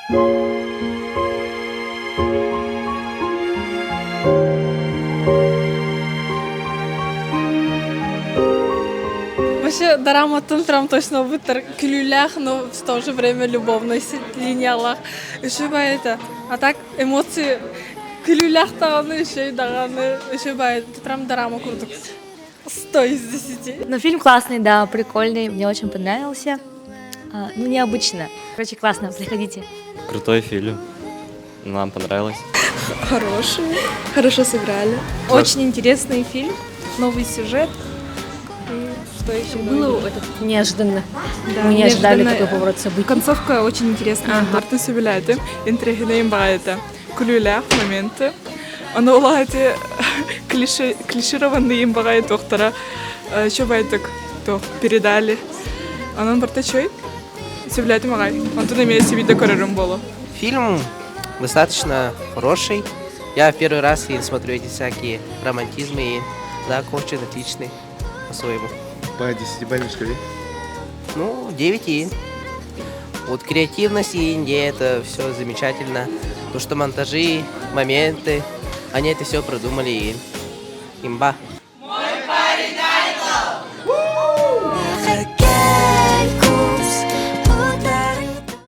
Вообще, дораматын прям точно бытыр күлүлях, но в то же время любовный линиялах. Еще ба это. А так эмоции күлүлях таганы, еще и даганы, еще ба это прям дорама курдук. 100 из 10. Ну, фильм классный, да, прикольный, мне очень понравился. Ну, необычно. Короче, классно, приходите. Крутой фильм. Нам понравилось. Хороший, хорошо сыграли. Очень интересный фильм, новый сюжет. И что еще Было неожиданно. Да, Мы не ожидали неожиданно. такой поворот событий. Концовка очень интересная. Артын сөбіләді, интригінейін бағайты. Күліләқ моменты. Оны олағады клишированный им бағай тоқтара. Що байтық, то передали. Анын бірті чой? Сөбіләді мағай. Антон имеет себе көрерім болу. Фильм достаточно хороший. Я в первый раз смотрю эти всякие романтизмы, и да, очень отличный по-своему. По 10-бальной шкале? Ну, 9 и. Вот креативность и Индия, это все замечательно. То, что монтажи, моменты, они это все продумали, и имба.